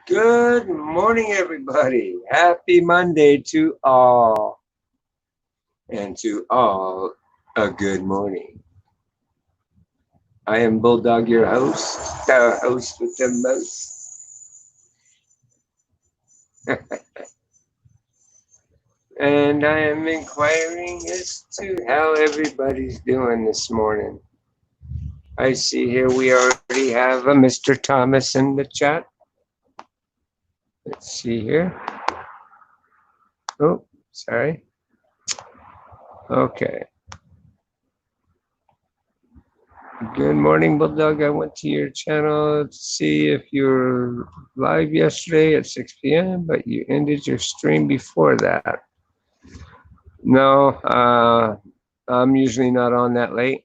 Good morning, everybody. Happy Monday to all, and to all a good morning. I am Bulldog, your host, the host with the most, and I am inquiring as to how everybody's doing this morning. I see here we already have a Mr. Thomas in the chat. Let's see here. Oh, sorry. Okay. Good morning, Bulldog. I went to your channel to see if you were live yesterday at 6 p.m., but you ended your stream before that. No, I'm usually not on that late.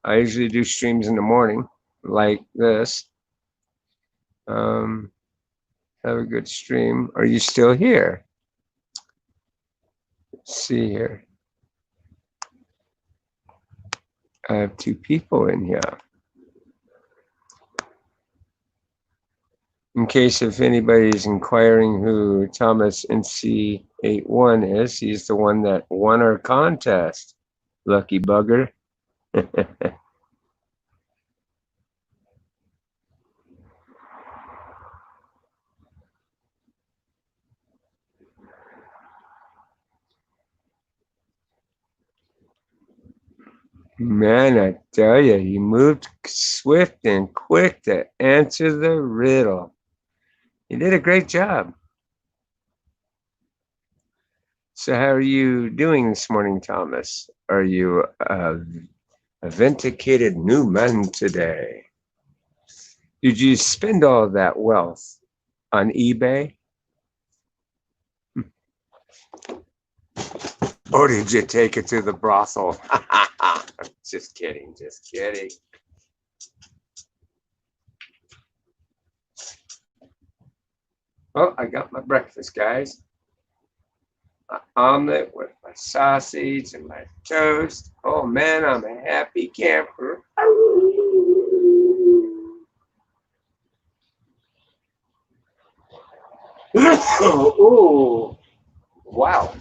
I usually do streams in the morning, like this. Have a good stream. Are you still here? Let's see here. I have two people in here. In case if anybody's inquiring who Thomas NC81 is, he's the one that won our contest. Lucky bugger. Man, I tell you, you moved swift and quick to answer the riddle. You did a great job. So how are you doing this morning, Thomas? Are you a vindicated new man today? Did you spend all that wealth on eBay? Or did you take it to the brothel? Just kidding, just kidding. Oh, I got my breakfast, guys. My omelet with my sausage and my toast. Oh man, I'm a happy camper. Oh, wow.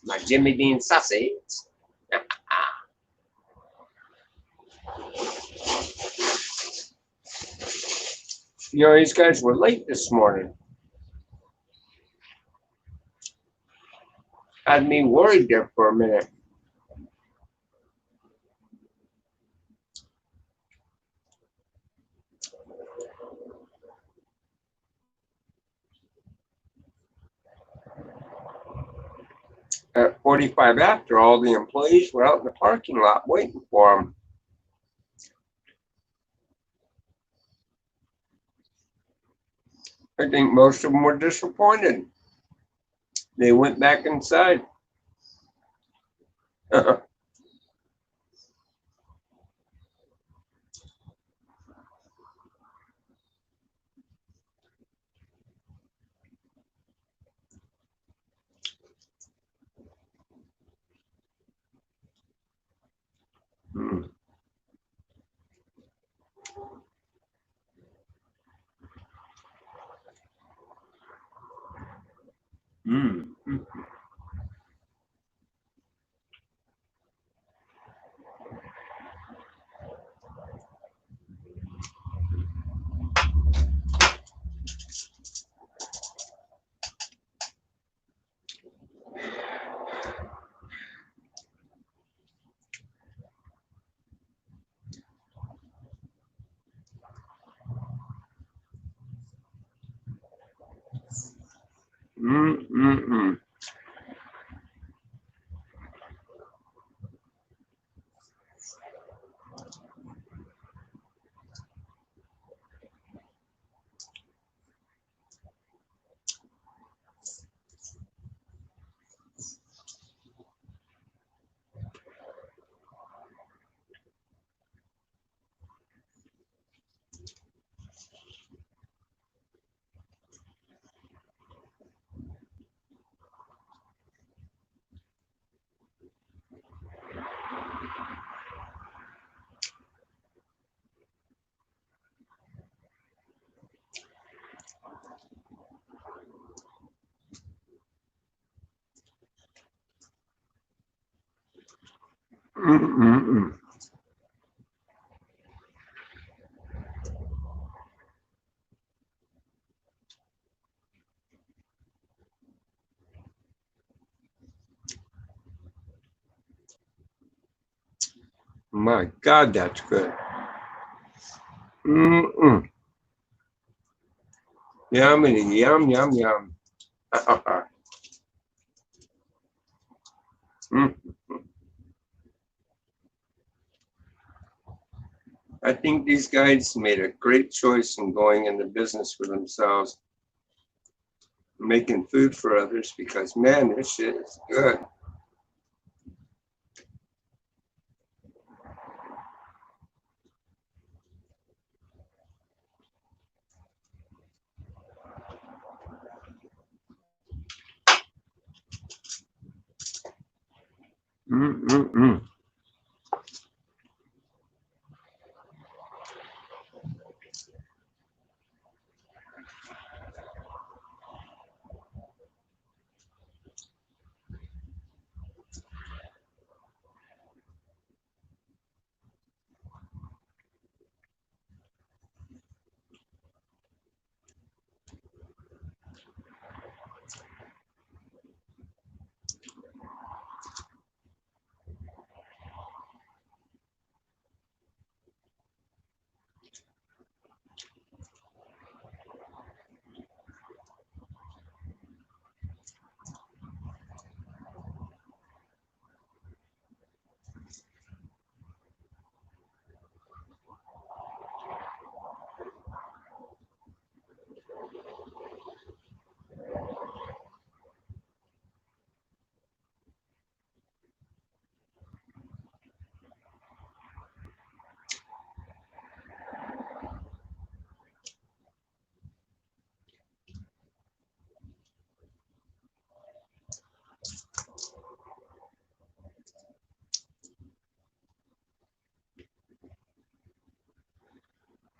My Jimmy Dean sausage. You know, these guys were late this morning. Had me worried there for a minute. At 45 after, all the employees were out in the parking lot waiting for them. I think most of them were disappointed. They went back inside. Mm. Mm. Mm. Mm-mm-mm. My God, that's good. Mm-mm. Yummy, yum, yum, yum. Mm. I think these guys made a great choice in going into business for themselves, making food for others, because man, this shit is good. Mm-mm-mm.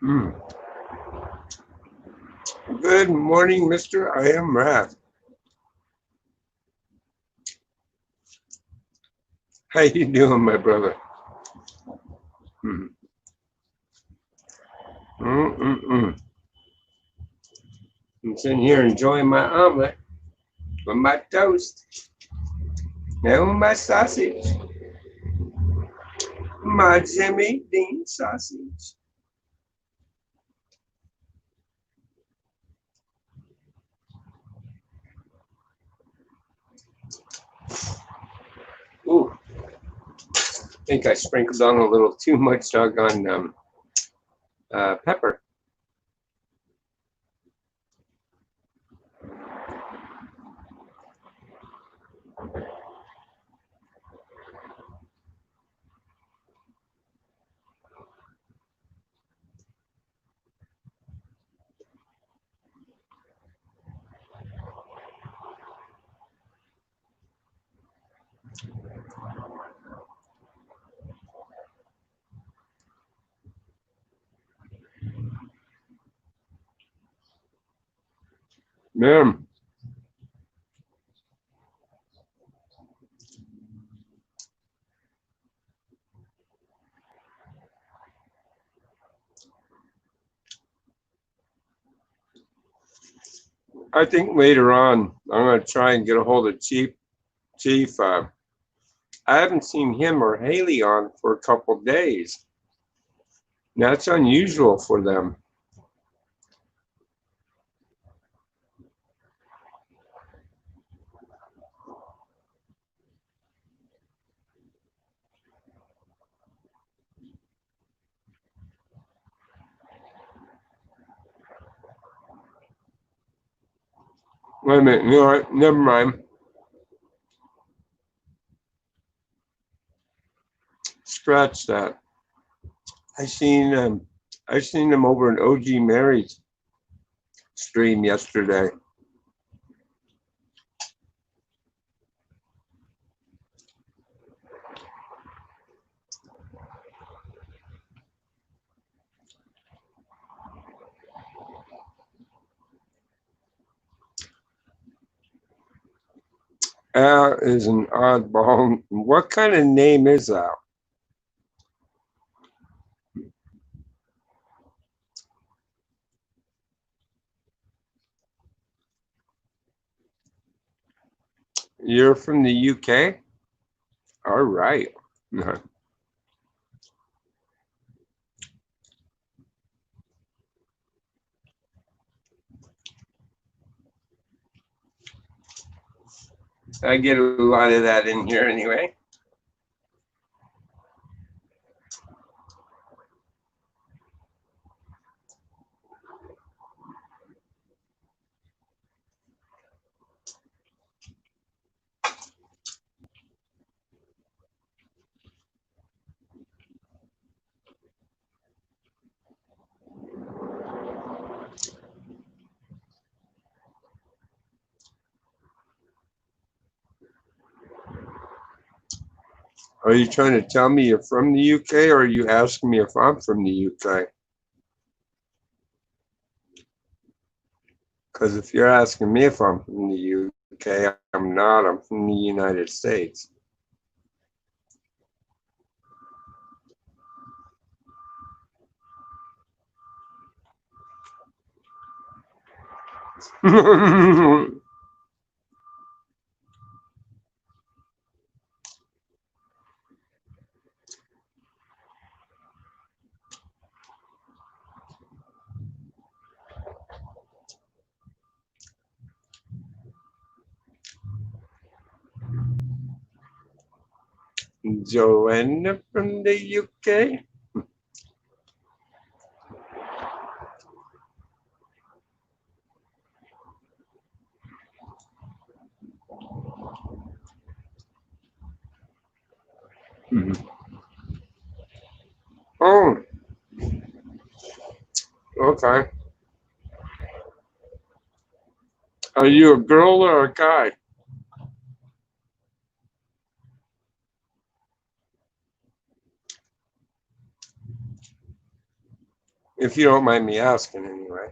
Mm. Good morning, Mr. I am Wrath. How you doing, my brother? Mm. Mm-mm-mm. I'm sitting here enjoying my omelet with my toast and with my sausage, my Jimmy Dean sausage. Ooh, I think I sprinkled on a little too much doggone pepper. Man, I think later on I'm gonna try and get a hold of Chief. Chief, I haven't seen him or Haley on for a couple days. That's unusual for them. Wait a minute, you know what? Never mind. Scratch that. I seen I seen him over in OG Mary's stream yesterday. Al is an oddball. What kind of name is that? You're from the UK? All right. I get a lot of that in here anyway. Are you trying to tell me you're from the UK, or are you asking me if I'm from the UK? Because if you're asking me if I'm from the UK, I'm not. I'm from the United States. Joanna from the UK? Oh, okay. Are you a girl or a guy? If you don't mind me asking, anyway.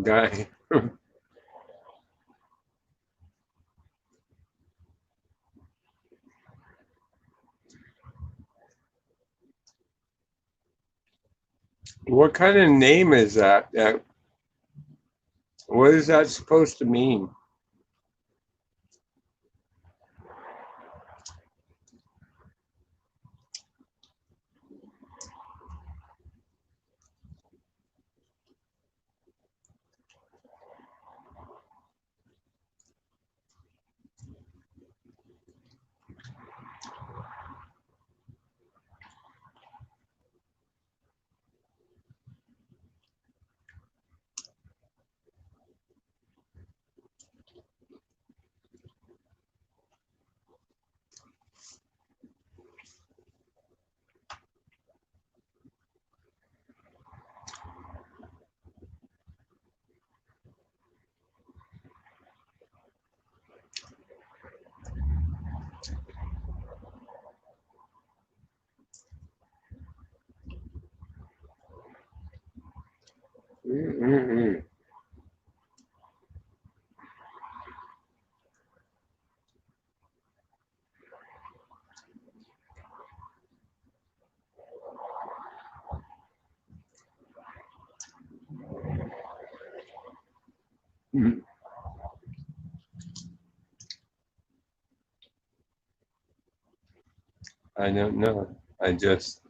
Guy. What kind of name is that? What is that supposed to mean? Mm-mm-mm. I don't know. I just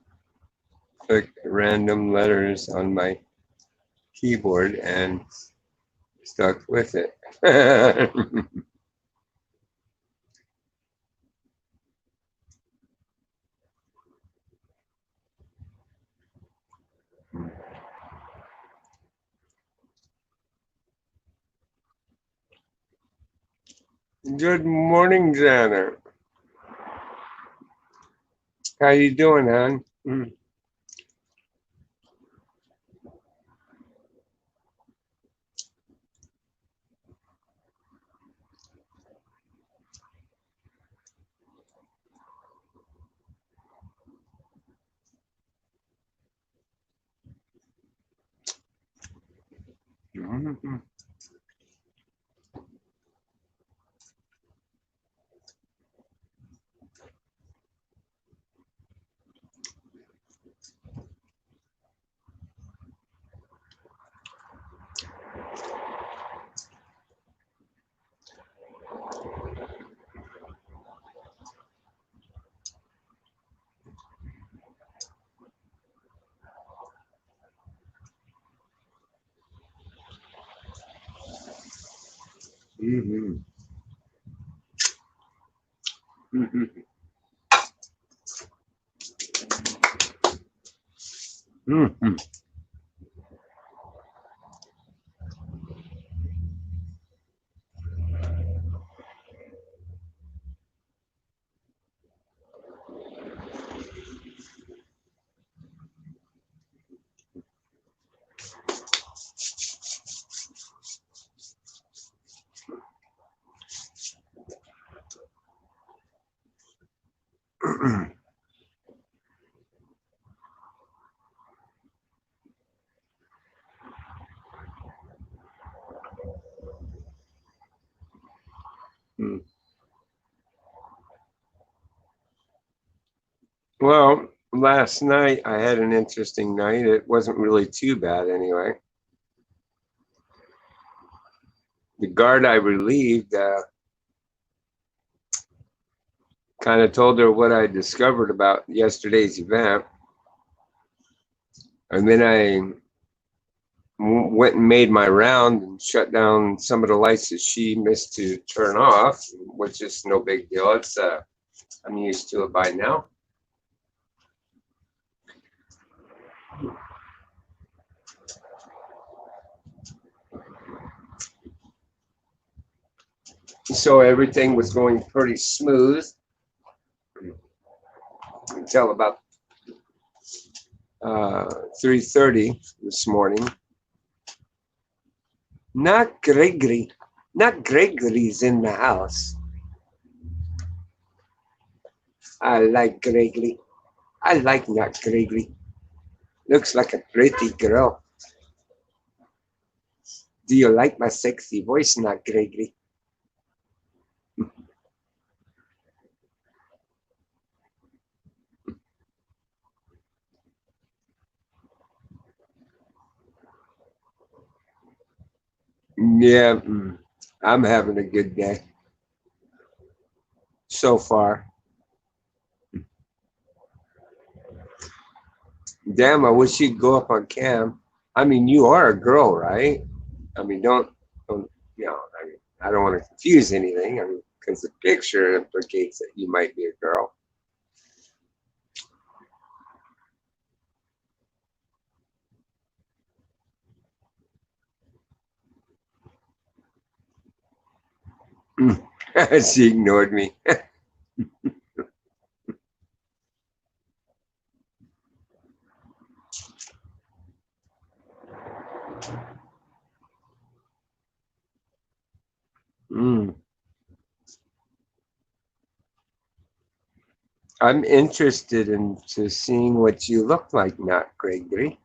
clicked random letters on my keyboard and stuck with it. Good morning, Xander. How you doing, hon? Mhm. Mhm. Mhm. Mhm. Mm. Well, last night I had an interesting night. It wasn't really too bad anyway. The guard I relieved kind of told her what I discovered about yesterday's event. And then I went and made my round and shut down some of the lights that she missed to turn off, which is no big deal. It's I'm used to it by now. So everything was going pretty smooth until about 3:30 this morning. Not Gregory. Not Gregory's in the house. I like Gregory. I like not Gregory. Looks like a pretty girl. Do you like my sexy voice, not Gregory? Yeah, I'm having a good day so far. Damn, I wish you'd go up on cam. I mean, you are a girl, right? I mean, don't I mean, I don't want to confuse anything. I mean, because the picture implicates that you might be a girl. She ignored me. Mm. I'm interested in to seeing what you look like, not Gregory.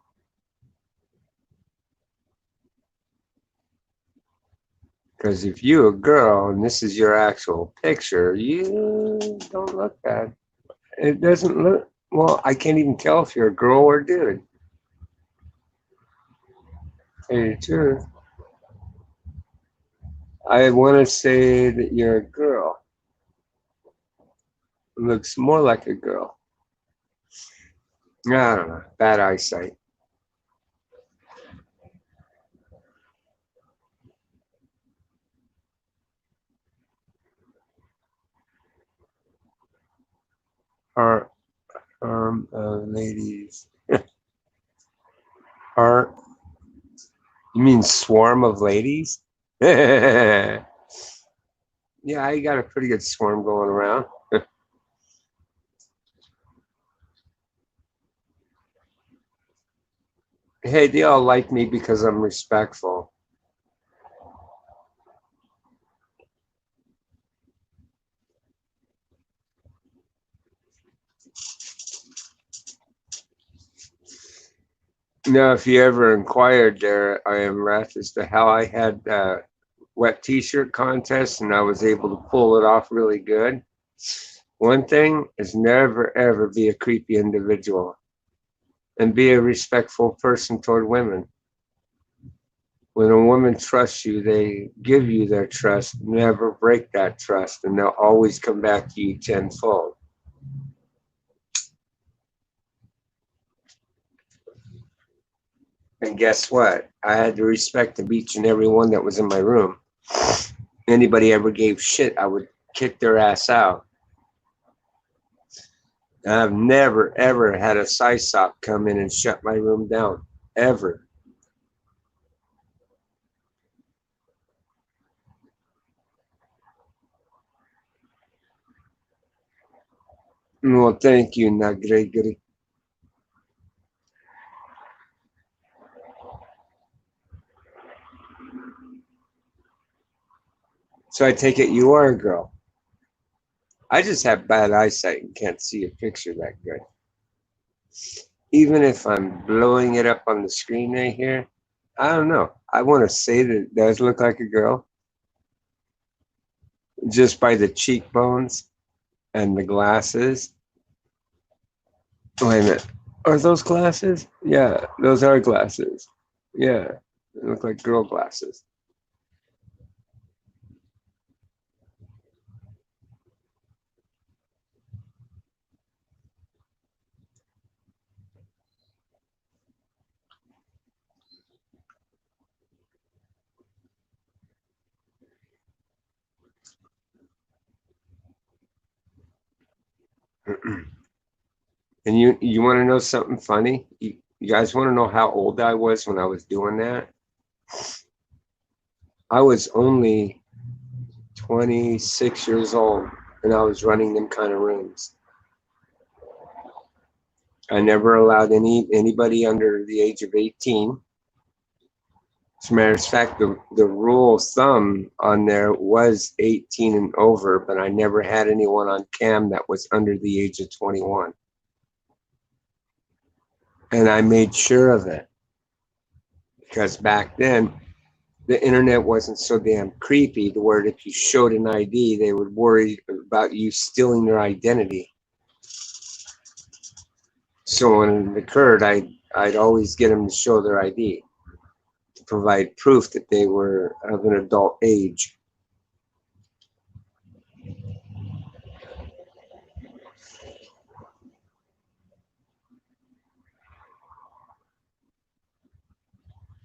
Because if you're a girl and this is your actual picture, you don't look bad. It doesn't look, well, I can't even tell if you're a girl or dude. Hey, too. I want to say that you're a girl. It looks more like a girl. I don't know. Bad eyesight. Are ladies. Are you mean swarm of ladies? Yeah, I got a pretty good swarm going around. Hey, they all like me because I'm respectful. Now, if you ever inquired there, I am Wrath, as to how I had wet t-shirt contest and I was able to pull it off really good. One thing is never ever be a creepy individual and be a respectful person toward women. When a woman trusts you, they give you their trust. Never break that trust, and they'll always come back to you tenfold. And guess what? I had the respect of each and every one that was in my room. Anybody ever gave shit, I would kick their ass out. And I've never ever had a sysop come in and shut my room down. Ever. Well, thank you, Nagregri. So I take it you are a girl. I just have bad eyesight and can't see a picture that good. Even if I'm blowing it up on the screen right here, I don't know. I want to say that it does look like a girl just by the cheekbones and the glasses. Wait a minute. Are those glasses? Yeah, those are glasses. Yeah, they look like girl glasses. And you want to know something funny? You guys want to know how old I was when I was doing that? I was only 26 years old and I was running them kind of rooms. I never allowed anybody under the age of 18. As a matter of fact, the rule of thumb on there was 18 and over, but I never had anyone on cam that was under the age of 21. And I made sure of it because back then the internet wasn't so damn creepy to where if you showed an ID, they would worry about you stealing their identity. So when it occurred, I'd always get them to show their ID to provide proof that they were of an adult age.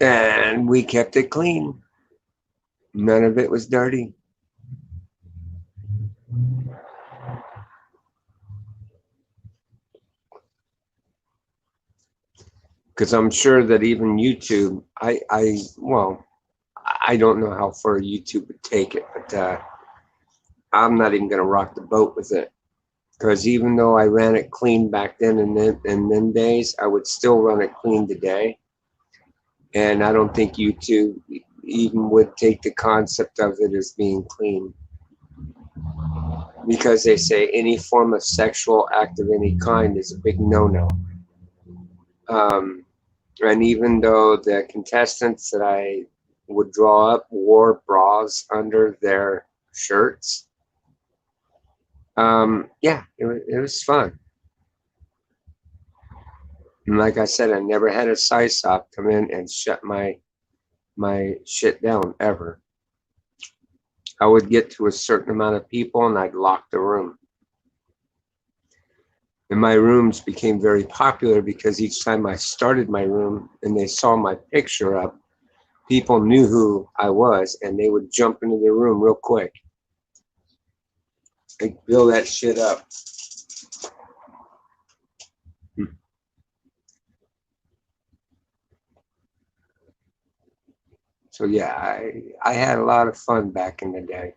And we kept it clean. None of it was dirty. Because I'm sure that even YouTube, well, I don't know how far YouTube would take it, but I'm not even going to rock the boat with it. Because even though I ran it clean back then and then in them days, I would still run it clean today. And I don't think YouTube even would take the concept of it as being clean. Because they say any form of sexual act of any kind is a big no-no. And even though the contestants that I would draw up wore bras under their shirts, yeah, it was fun. And like I said, I never had a sysop come in and shut my shit down ever. I would get to a certain amount of people and I'd lock the room. And my rooms became very popular because each time I started my room and they saw my picture up, people knew who I was and they would jump into the room real quick. They build that shit up. So yeah, I had a lot of fun back in the day.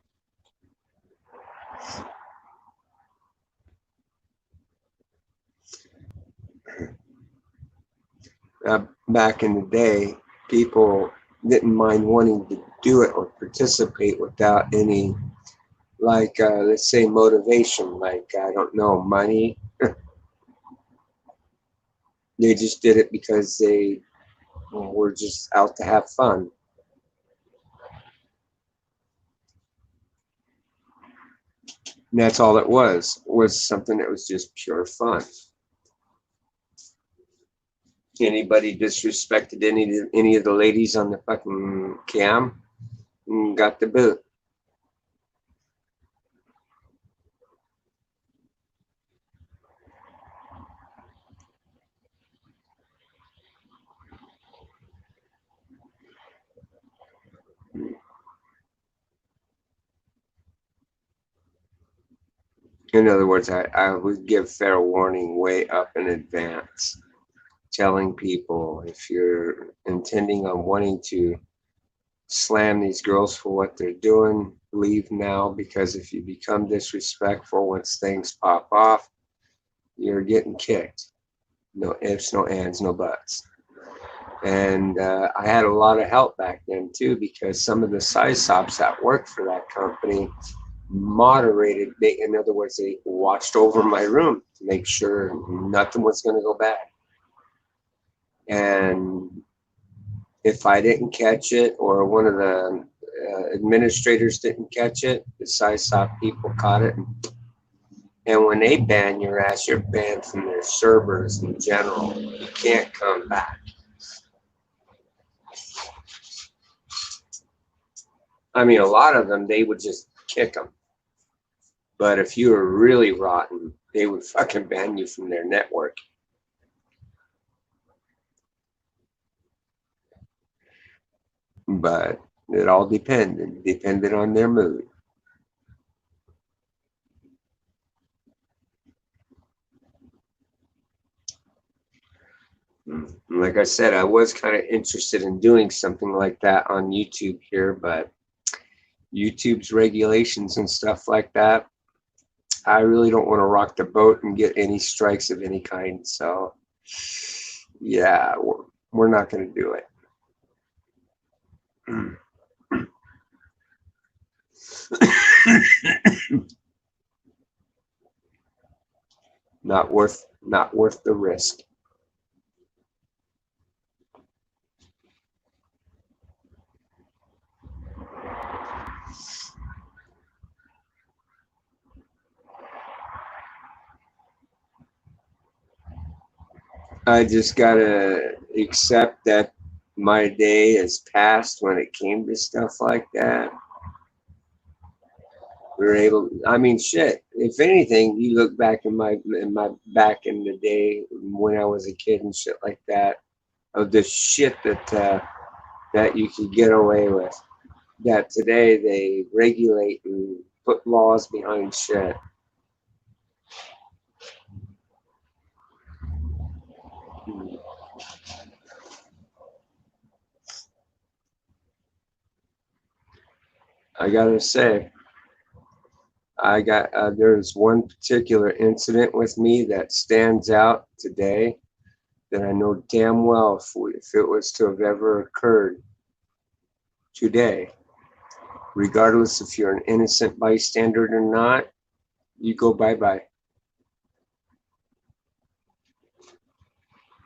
Back in the day, people didn't mind wanting to do it or participate without any, like, let's say, motivation, like, I don't know, money. They just did it because they We're just out to have fun. And that's all it was something that was just pure fun. Anybody disrespected any of the ladies on the fucking cam, got the boot. In other words, I would give fair warning way up in advance, telling people if you're intending on wanting to slam these girls for what they're doing, leave now, because if you become disrespectful once things pop off, you're getting kicked. No ifs, no ands, no buts. And I had a lot of help back then too, because some of the size sops that worked for that company moderated. In other words, they watched over my room to make sure nothing was going to go bad. And if I didn't catch it, or one of the administrators didn't catch it, the SciSop people caught it. And when they ban your ass, you're banned from their servers in general. You can't come back. I mean, a lot of them, they would just kick them. But if you were really rotten, they would fucking ban you from their network. But it all depended on their mood. Like I said, I was kind of interested in doing something like that on YouTube here, but YouTube's regulations and stuff like that, I really don't want to rock the boat and get any strikes of any kind. So, yeah, we're not going to do it. Not worth the risk. I just gotta accept that my day has passed when it came to stuff like that. We were able, I mean, shit, if anything, you look back in my back in the day when I was a kid and shit like that, of the shit that you could get away with, that today they regulate and put laws behind shit. I gotta say, there's one particular incident with me that stands out today, that I know damn well if it was to have ever occurred today, regardless if you're an innocent bystander or not, you go bye-bye.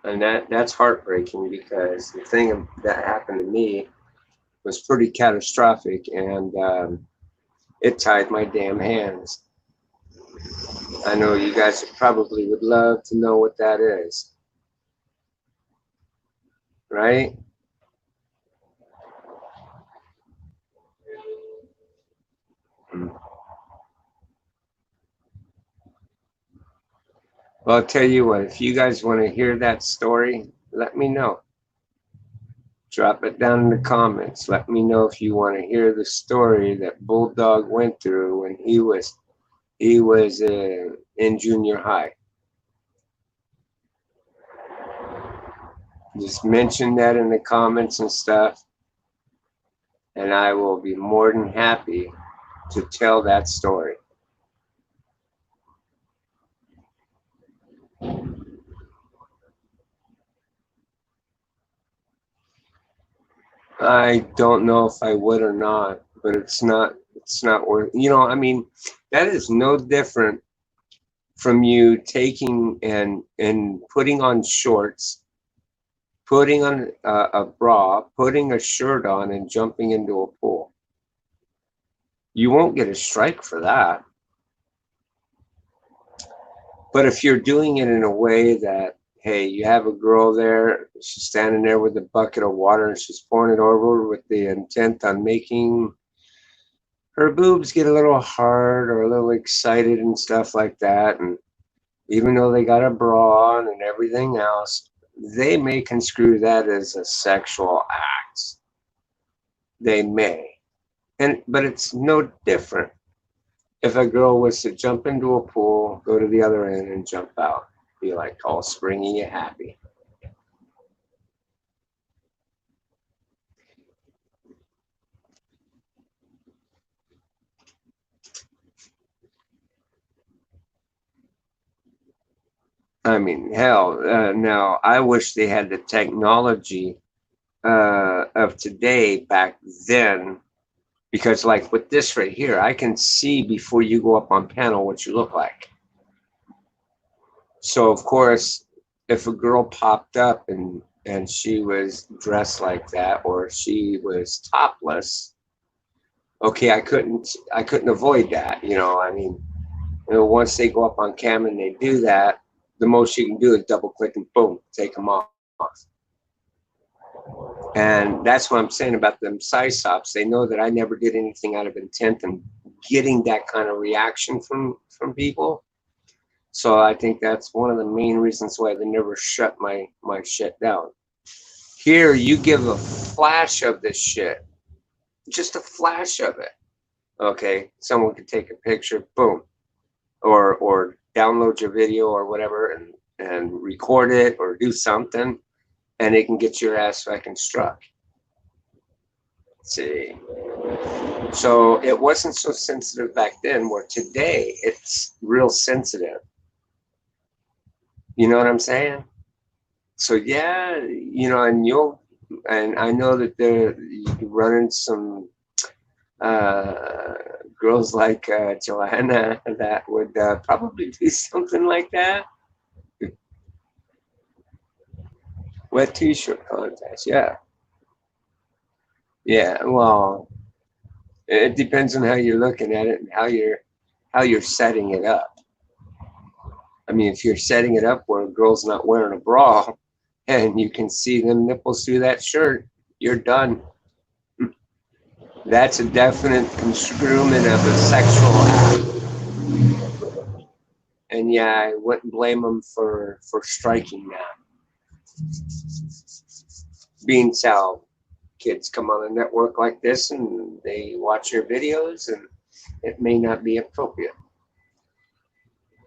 And that's heartbreaking, because the thing that happened to me was pretty catastrophic, and it tied my damn hands. I know you guys probably would love to know what that is, right? Well, I'll tell you what, if you guys want to hear that story, let me know. Drop it down in the comments. Let me know if you want to hear the story that Bulldog went through when he was in junior high. Just mention that in the comments and stuff, and I will be more than happy to tell that story. I don't know if I would or not, but it's not worth, I mean, that is no different from you taking and putting on shorts, putting on a bra, putting a shirt on, and jumping into a pool. You won't get a strike for that. But if you're doing it in a way that, hey, you have a girl there, she's standing there with a bucket of water and she's pouring it over with the intent on making her boobs get a little hard or a little excited and stuff like that. And even though they got a bra on and everything else, they may construe that as a sexual act. They may. But it's no different if a girl was to jump into a pool, go to the other end and jump out, be like all springy and happy. I mean, hell, now I wish they had the technology of today back then, because like with this right here, I can see before you go up on panel what you look like. So of course, if a girl popped up and she was dressed like that, or she was topless, okay, I couldn't avoid that. I mean, once they go up on cam and they do that, the most you can do is double click and boom, take them off. And that's what I'm saying about them size stops. They know that I never did anything out of intent and getting that kind of reaction from people. So I think that's one of the main reasons why they never shut my shit down. Here, you give a flash of this shit, just a flash of it. Okay, someone could take a picture, boom, or download your video or whatever and record it or do something, and it can get your ass fucking struck. See, so it wasn't so sensitive back then, where today it's real sensitive. You know what I'm saying? So yeah, and I know that they're running some girls like Joanna that would probably do something like that. Wet t-shirt contest, yeah. Yeah, well, it depends on how you're looking at it and how you're setting it up. I mean, if you're setting it up where a girl's not wearing a bra and you can see them nipples through that shirt, you're done. That's a definite construment of a sexual act. And yeah, I wouldn't blame them for striking that. Being how kids come on a network like this and they watch your videos, and it may not be appropriate.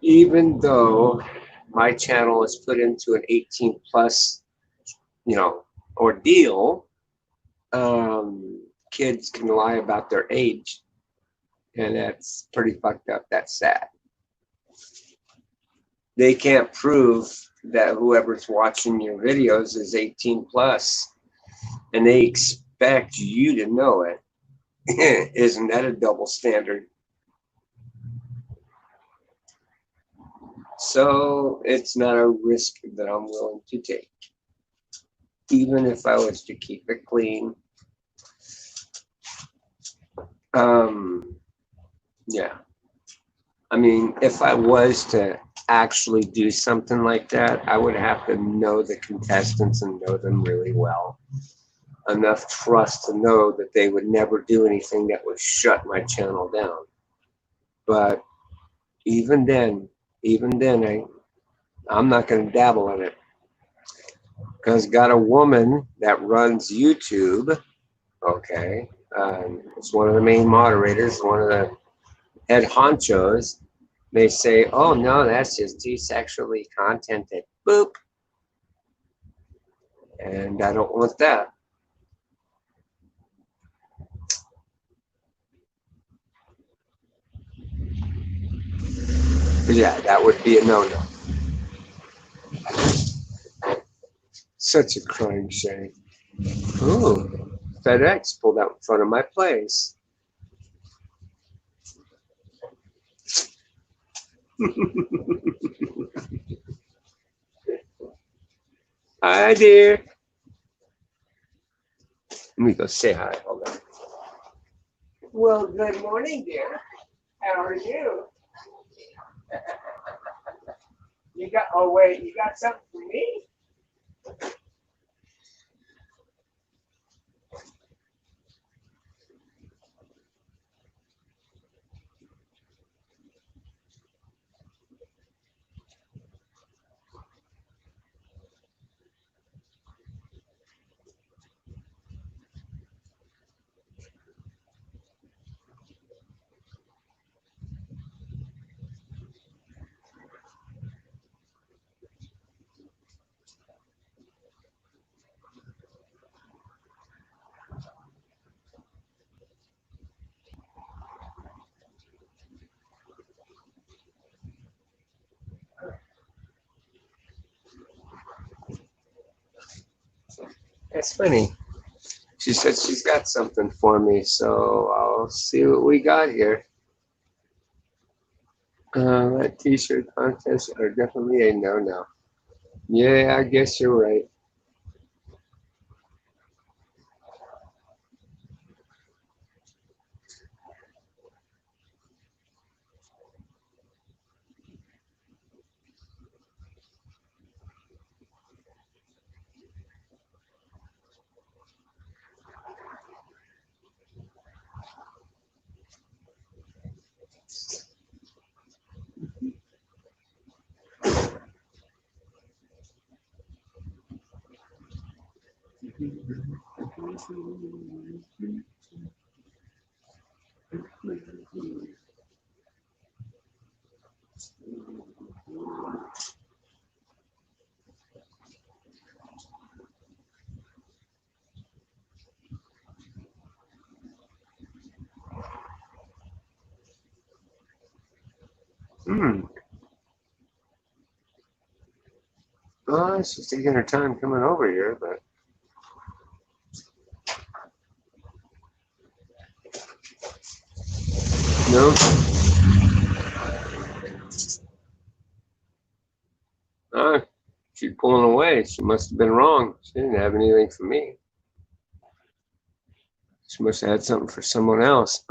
Even though my channel is put into an 18 plus, ordeal, kids can lie about their age, and that's pretty fucked up. That's sad. They can't prove that whoever's watching your videos is 18 plus, and they expect you to know it. Isn't that a double standard? So it's not a risk that I'm willing to take, even if I was to keep it clean. Yeah. I mean, if I was to actually do something like that, I would have to know the contestants and know them really well. Enough trust to know that they would never do anything that would shut my channel down. But even then, I'm not going to dabble in it. Because got a woman that runs YouTube, okay, it's one of the main moderators, one of the head honchos. They say, oh no, that's just too sexually contented. Boop. And I don't want that. But yeah, that would be a no-no. Such a crying shame. Ooh, FedEx pulled out in front of my place. Hi, dear. Let me go say hi. Hold on. Well, good morning, dear. How are you? You got, oh wait, you got something for me? That's funny. She said she's got something for me, so I'll see what we got here. That t-shirt contests are definitely a no-no. Yeah, I guess you're right. Hmm. Oh, she's taking her time coming over here, but no. Oh, she's pulling away. She must have been wrong. She didn't have anything for me. She must have had something for someone else.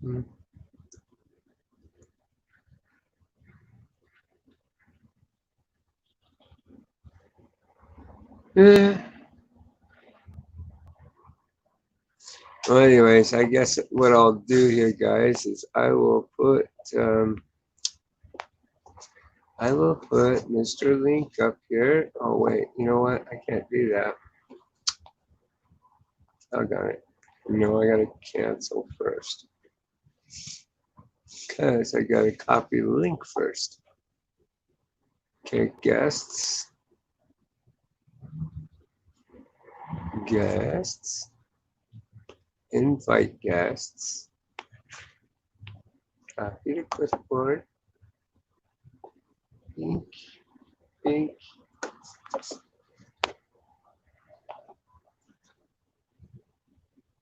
Hmm. Yeah. Well, anyways, I guess what I'll do here, guys, is um, I will put Mr. Link up here. Oh wait, you know what? I can't do that. Oh darn it! No, I gotta cancel first because I gotta copy the link first. Okay, guests, guests, invite guests. Copy to clipboard. Link, link.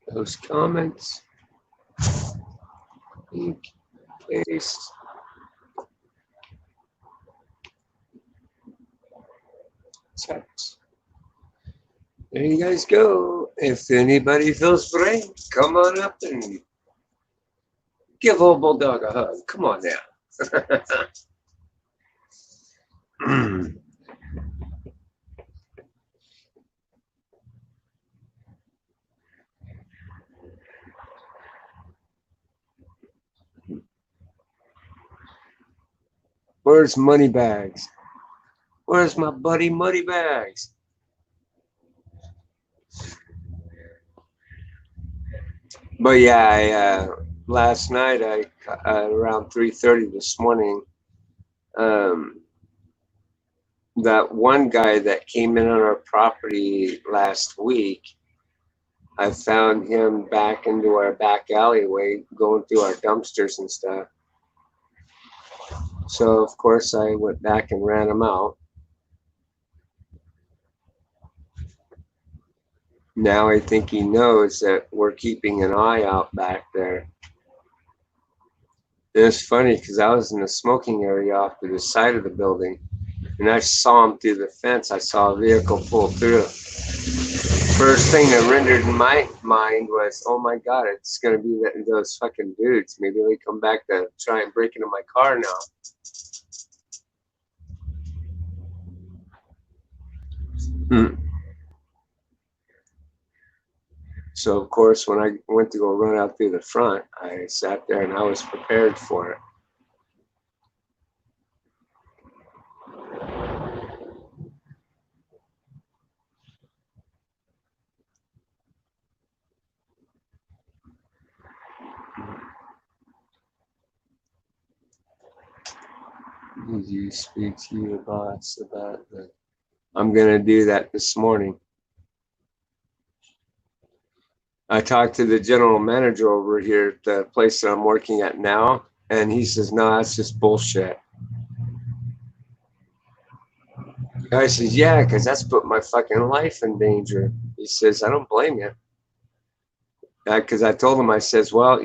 Those comments. Link, paste. Text. There you guys go. If anybody feels free, come on up and give old bulldog a hug. Come on now. Where's Moneybags? Where's my buddy Moneybags? But yeah, last night around 3:30 this morning, um, that one guy that came in on our property last week, I found him back into our back alleyway, going through our dumpsters and stuff. So of course I went back and ran him out. Now I think he knows that we're keeping an eye out back there. And it's funny because I was in the smoking area off to the side of the building, and I saw him through the fence. I saw a vehicle pull through. First thing that rendered in my mind was, oh my god, it's gonna be those fucking dudes. Maybe they come back to try and break into my car now. So of course, when I went to go run out through the front, I sat there and I was prepared for it. Did you speak to your boss about the? I'm gonna do that this morning. I talked to the general manager over here at the place that I'm working at now, and he says, no, that's just bullshit. The guy says, yeah, because that's put my fucking life in danger. He says, I don't blame you. Because I told him, I says, well,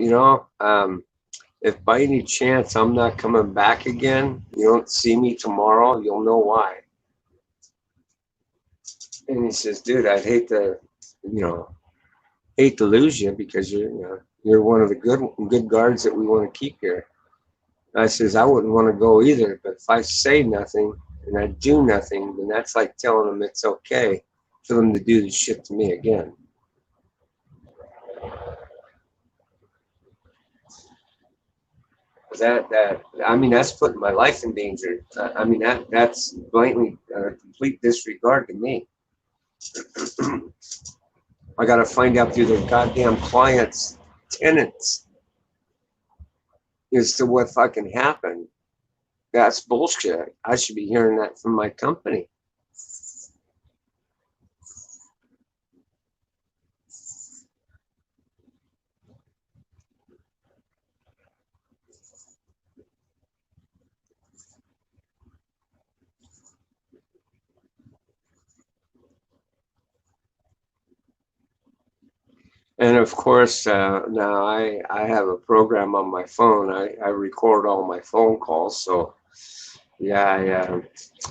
if by any chance I'm not coming back again, you don't see me tomorrow, you'll know why. And he says, dude, I'd hate to lose you because you're one of the good guards that we want to keep here. I says, I wouldn't want to go either, but if I say nothing and I do nothing, then that's like telling them it's okay for them to do this shit to me again. That's putting my life in danger. That's blatantly complete disregard to me. I got to find out through their goddamn clients' tenants as to what fucking happened. That's bullshit. I should be hearing that from my company. And of course, now I have a program on my phone. I record all my phone calls. So, yeah,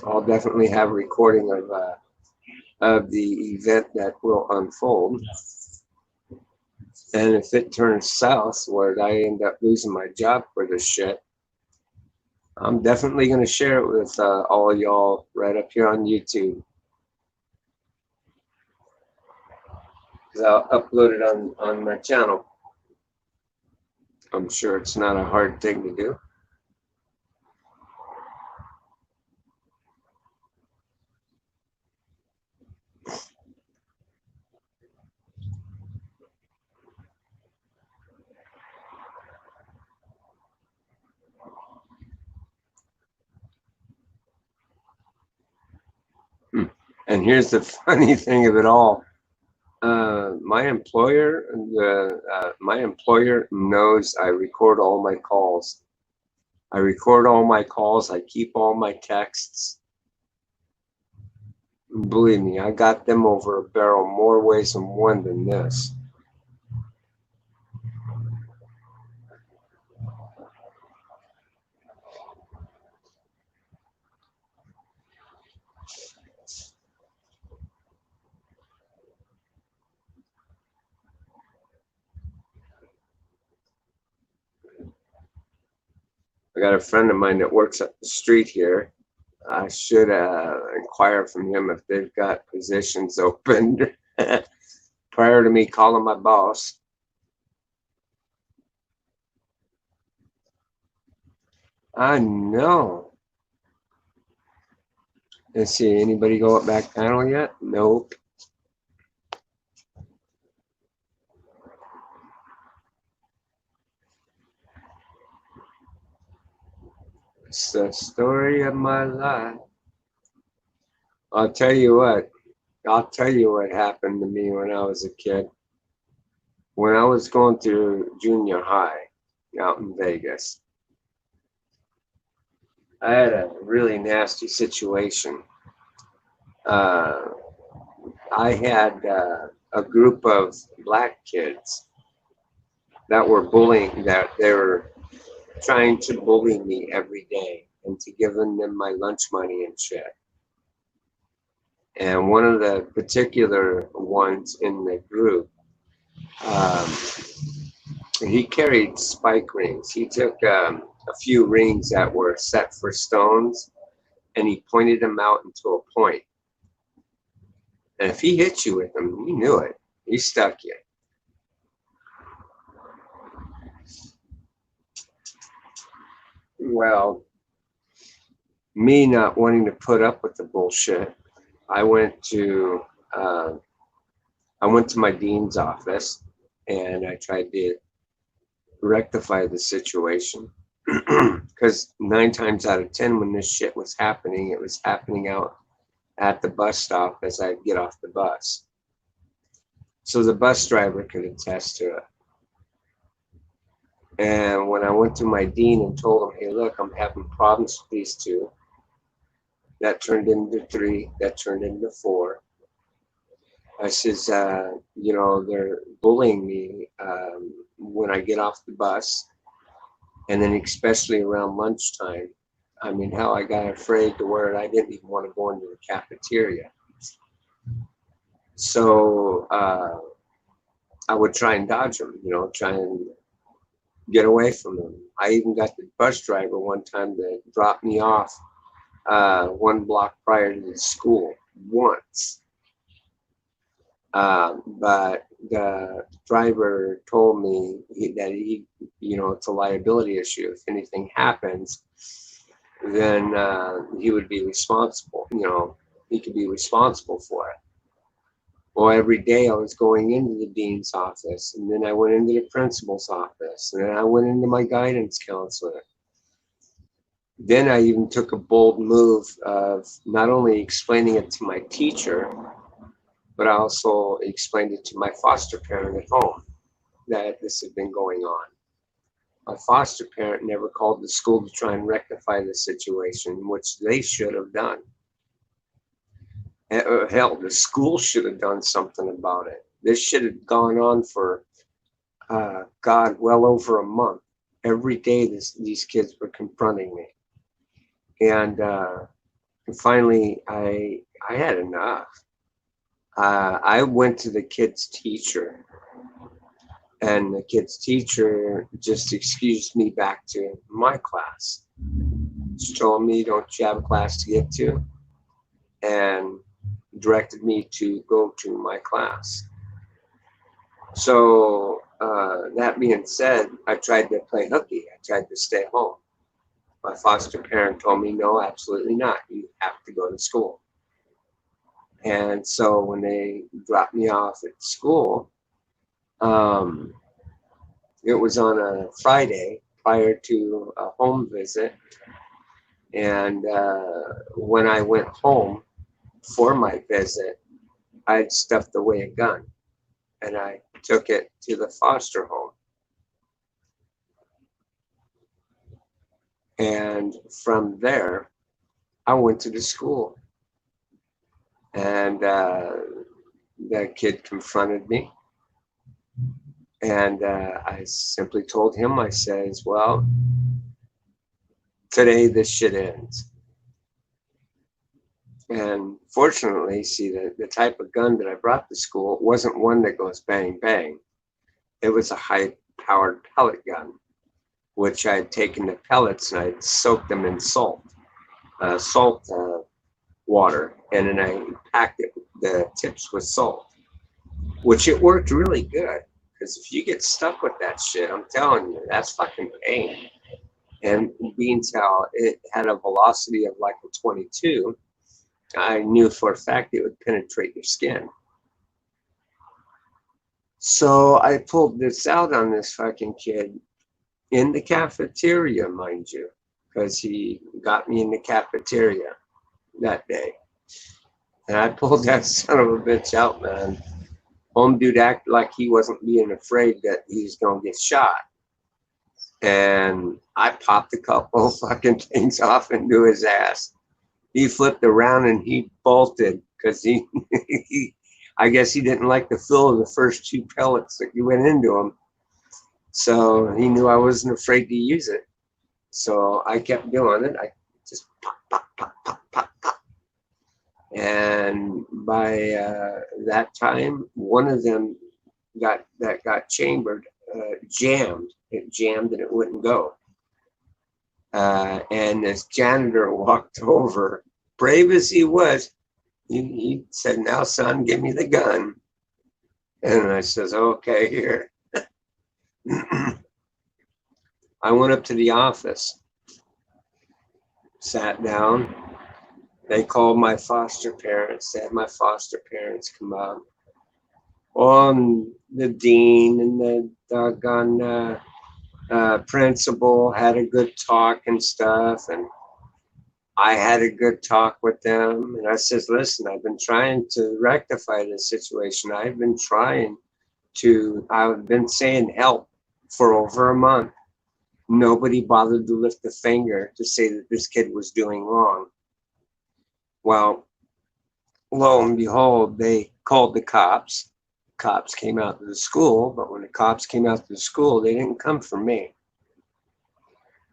I'll definitely have a recording of the event that will unfold. And if it turns south where I end up losing my job for this shit, I'm definitely going to share it with all y'all right up here on YouTube. Because I'll upload it on my channel. I'm sure it's not a hard thing to do. And here's the funny thing of it all. My employer knows I record all my calls. I record all my calls. I keep all my texts. Believe me, I got them over a barrel more ways than one than this. I got a friend of mine that works up the street here. I should inquire from him if they've got positions open prior to me calling my boss. I know. Let's see, anybody go up back panel yet? Nope. It's the story of my life. I'll tell you what happened to me when I was a kid. When I was going through junior high out in Vegas, I had a really nasty situation. I had a group of black kids that were they were trying to bully me every day into giving them my lunch money and shit. And one of the particular ones in the group, um, he carried spike rings. He took a few rings that were set for stones and he pointed them out into a point. And if he hit you with them, you knew it. He stuck you. Well, me not wanting to put up with the bullshit, I went to uh, I went to my dean's office and I tried to rectify the situation. Because 9 times out of 10, when this shit was happening, it was happening out at the bus stop as I get off the bus. So the bus driver could attest to it. And when I went to my dean and told him, hey, look, I'm having problems with these two, that turned into 3, that turned into 4. I says, they're bullying me when I get off the bus, and then especially around lunchtime. I mean, hell, I got afraid to where I didn't even want to go into the cafeteria. So I would try and dodge them, try and get away from them. I even got the bus driver one time to drop me off 1 block prior to the school once. But the driver told me that it's a liability issue. If anything happens, then he would be responsible. He could be responsible for it. Well, every day I was going into the dean's office, and then I went into the principal's office, and then I went into my guidance counselor. Then I even took a bold move of not only explaining it to my teacher, but I also explained it to my foster parent at home that this had been going on. My foster parent never called the school to try and rectify the situation, which they should have done. Hell, the school should have done something about it. This should have gone on for, well over a month. Every day these kids were confronting me. And finally, I had enough. I went to the kid's teacher, and the kid's teacher just excused me back to my class. She told me, don't you have a class to get to? And directed me to go to my class. So that being said, I tried to play hooky. I tried to stay home. My foster parent told me, no, absolutely not. You have to go to school. And so when they dropped me off at school, it was on a Friday prior to a home visit. And when I went home for my visit, I had stuffed away a gun and I took it to the foster home. And from there, I went to the school. And the kid confronted me. And I simply told him, I says, well, today this shit ends. And fortunately, see, the type of gun that I brought to school wasn't one that goes bang, bang. It was a high-powered pellet gun, which I had taken the pellets and I'd soaked them in salt water, and then I packed it, the tips with salt, which it worked really good. Because if you get stuck with that shit, I'm telling you, that's fucking pain. And being how it had a velocity of like a 22, I knew for a fact it would penetrate your skin. So I pulled this out on this fucking kid in the cafeteria, mind you, because he got me in the cafeteria that day. And I pulled that son of a bitch out, man. Home dude acted like he wasn't being afraid that he was going to get shot. And I popped a couple fucking things off into his ass. He flipped around and he bolted because I guess he didn't like the feel of the first 2 pellets that you went into him. So he knew I wasn't afraid to use it. So I kept doing it. I just pop, pop, pop, pop, pop, pop. And by that time, one of them got chambered, jammed. It jammed and it wouldn't go. And this janitor walked over, brave as he was. He said, "Now, son, give me the gun." And I says, "Okay, here." I went up to the office, sat down. They called my foster parents. They had my foster parents come up. And the dean and the doggone principal had a good talk and stuff. And I had a good talk with them. And I says, "Listen, I've been trying to rectify this situation. I've been saying help for over a month. Nobody bothered to lift a finger to say that this kid was doing wrong." Well, lo and behold, they called the cops. Cops came out to the school, but when the cops came out to the school, they didn't come for me.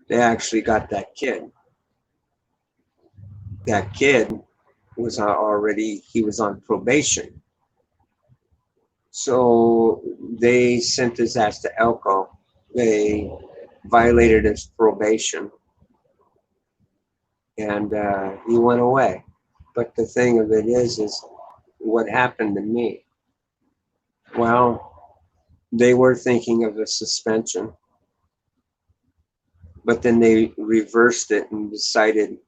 They actually got that kid. That kid was he was on probation. So they sent his ass to Elko. They violated his probation, and he went away. But the thing of it is what happened to me. Well, they were thinking of a suspension, but then they reversed it and decided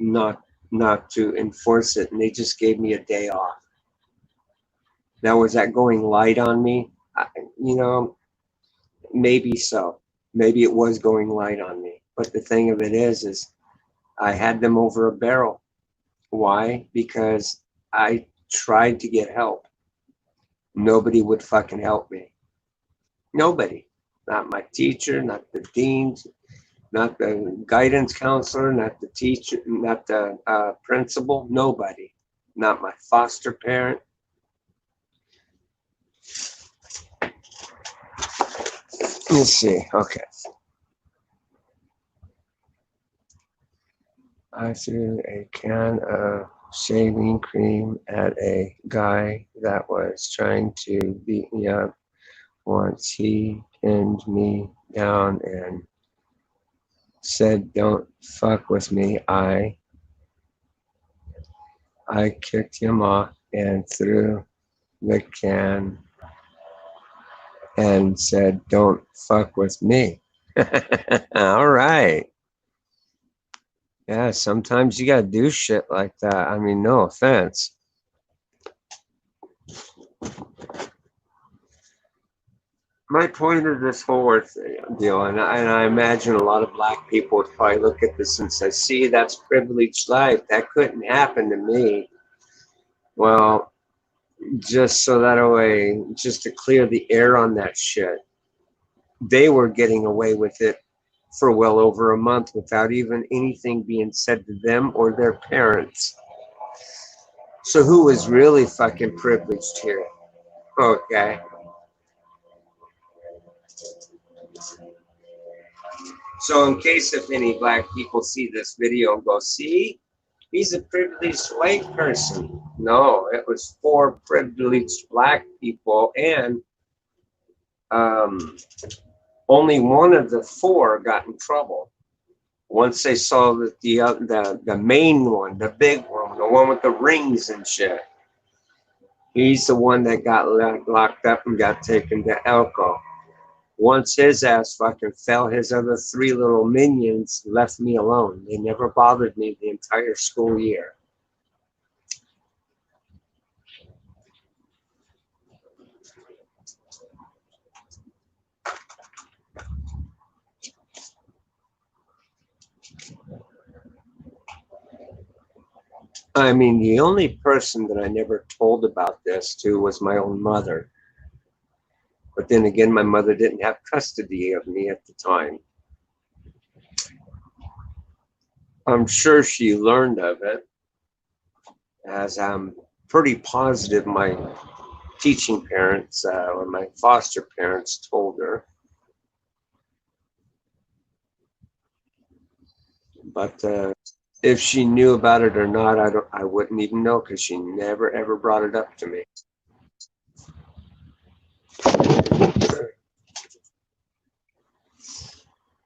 not to enforce it, and they just gave me a day off. Now, was that going light on me? Maybe so. Maybe it was going light on me. But the thing of it is I had them over a barrel. Why? Because I tried to get help. Nobody would fucking help me. Nobody. Not my teacher, not the deans, not the guidance counselor, not the teacher, not the principal. Nobody. Not my foster parent. Let's see. Okay. I threw a can of shaving cream at a guy that was trying to beat me up once. He pinned me down and said, "Don't fuck with me." I kicked him off and threw the can and said, "Don't fuck with me." All right. Yeah, sometimes you gotta do shit like that. I mean, no offense. My point of this whole deal, and I imagine a lot of black people would probably look at this and say, "See, that's privileged life. That couldn't happen to me." Well, just so that way, just to clear the air on that shit, they were getting away with it for well over a month without even anything being said to them or their parents. So who was really fucking privileged here? Okay. So in case if any black people see this video and go, "See, he's a privileged white person." No, it was four privileged black people, and only one of the four got in trouble. Once they saw that the main one, the big one, the one with the rings and shit, he's the one that got locked up and got taken to Elko. Once his ass fucking fell, his other three little minions left me alone. They never bothered me the entire school year. I mean, the only person that I never told about this to was my own mother. But then again, my mother didn't have custody of me at the time. I'm sure she learned of it, as I'm pretty positive my teaching parents or my foster parents told her. But If she knew about it or not, I wouldn't even know because she never ever brought it up to me.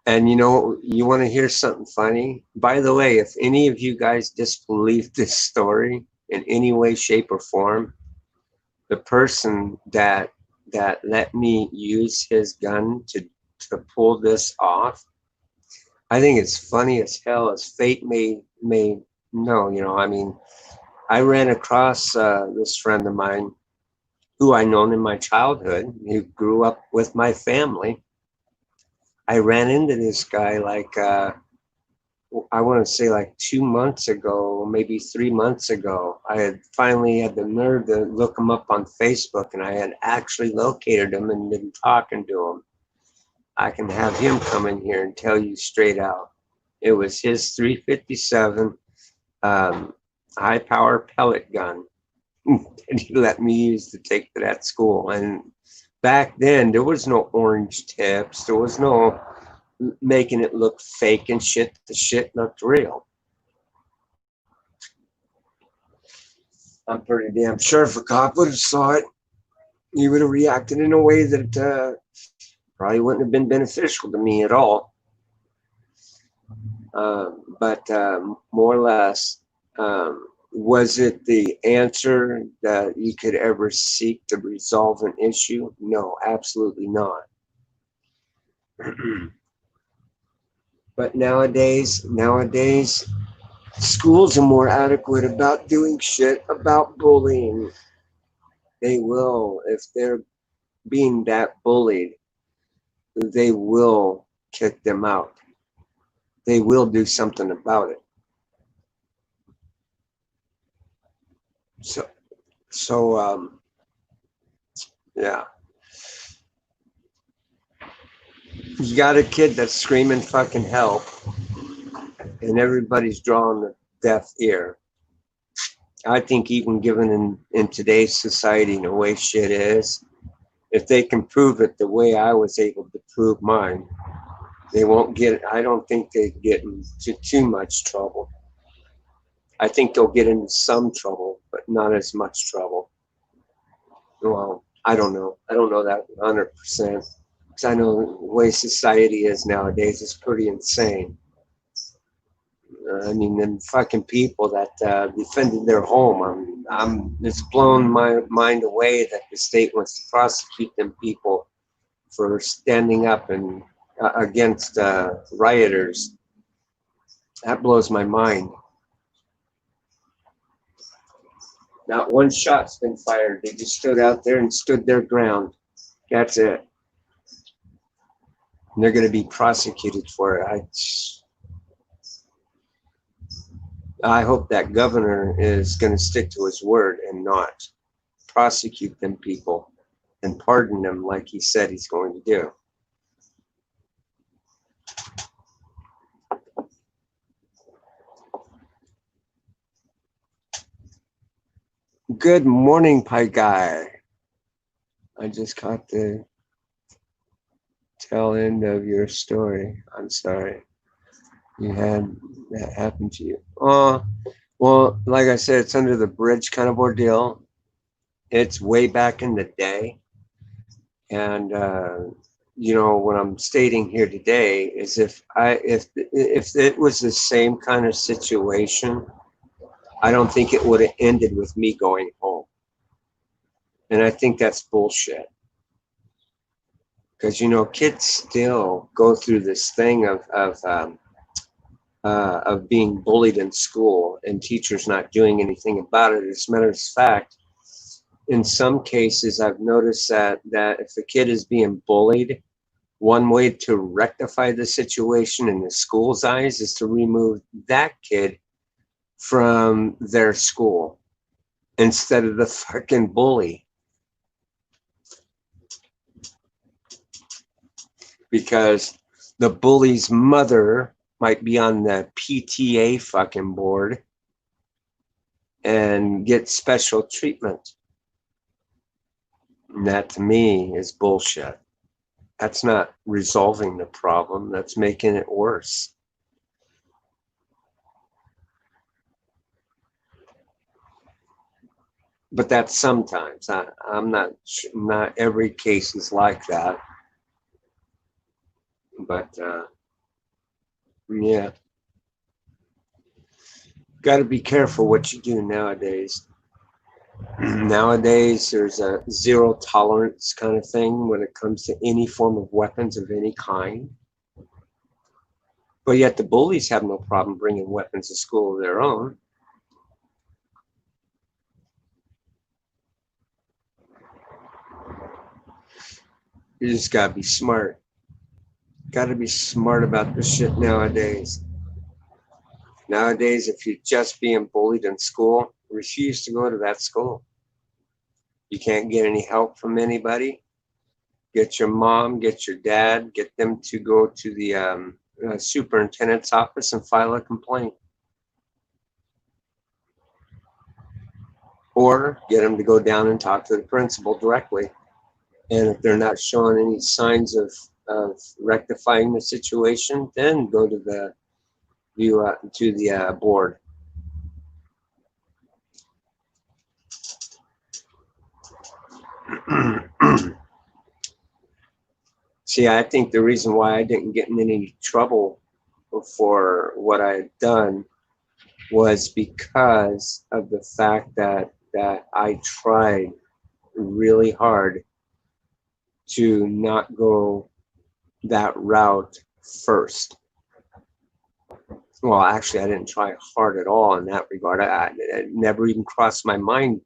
And you want to hear something funny? By the way, if any of you guys disbelieve this story in any way, shape, or form, the person that let me use his gun to pull this off, I think it's funny as hell. As fate may know, I mean, I ran across this friend of mine who I known in my childhood, who grew up with my family. I ran into this guy like I want to say like 2 months ago, maybe 3 months ago. I had finally had the nerve to look him up on Facebook, and I had actually located him and been talking to him. I can have him come in here and tell you straight out. It was his 357 high power pellet gun that he let me use to take to that school. And back then, there was no orange tips. There was no making it look fake and shit. The shit looked real. I'm pretty damn sure if a cop would have saw it, he would have reacted in a way that probably wouldn't have been beneficial to me at all. But more or less, was it the answer that you could ever seek to resolve an issue? No, absolutely not. But nowadays, schools are more adequate about doing shit about bullying. They will, if they're being that bullied, they will kick them out. They will do something about it. So yeah. You got a kid that's screaming fucking help, and everybody's drawing a deaf ear. I think even given in today's society and the way shit is, if they can prove it the way I was able to prove mine, they won't get, I don't think they get into too much trouble. I think they'll get into some trouble, but not as much trouble. Well, I don't know. I don't know that 100%. Because I know the way society is nowadays is pretty insane. I mean, them fucking people that defended their home. It's blown my mind away that the state wants to prosecute them people for standing up and against rioters. That blows my mind. Not one shot's been fired. They just stood out there and stood their ground. That's it. And they're going to be prosecuted for it. I hope that governor is going to stick to his word and not prosecute them people and pardon them like he said he's going to do. Good morning, Pie Guy. I just caught the tail end of your story. I'm sorry you had that happen to you. Oh, well, like I said, it's under the bridge kind of ordeal. It's way back in the day. And, what I'm stating here today is if it was the same kind of situation, I don't think it would have ended with me going home. And I think that's bullshit. Because, kids still go through this thing of being bullied in school and teachers not doing anything about it. As a matter of fact, in some cases, I've noticed that if a kid is being bullied, one way to rectify the situation in the school's eyes is to remove that kid from their school instead of the fucking bully. Because the bully's mother might be on the PTA fucking board and get special treatment. And that to me is bullshit. That's not resolving the problem. That's making it worse. But that's sometimes. I'm not every case is like that. But yeah, got to be careful what you do nowadays. Nowadays, there's a zero tolerance kind of thing when it comes to any form of weapons of any kind. But yet the bullies have no problem bringing weapons to school of their own. You just got to be smart. Got to be smart about this shit nowadays. Nowadays, if you're just being bullied in school, refuse to go to that school. You can't get any help from anybody. Get your mom, get your dad, get them to go to the superintendent's office and file a complaint. Or get them to go down and talk to the principal directly. And if they're not showing any signs of rectifying the situation, then go to the board. See, I think the reason why I didn't get in any trouble for what I had done was because of the fact that I tried really hard to not go that route first. Well, actually, I didn't try hard at all in that regard. It never even crossed my mind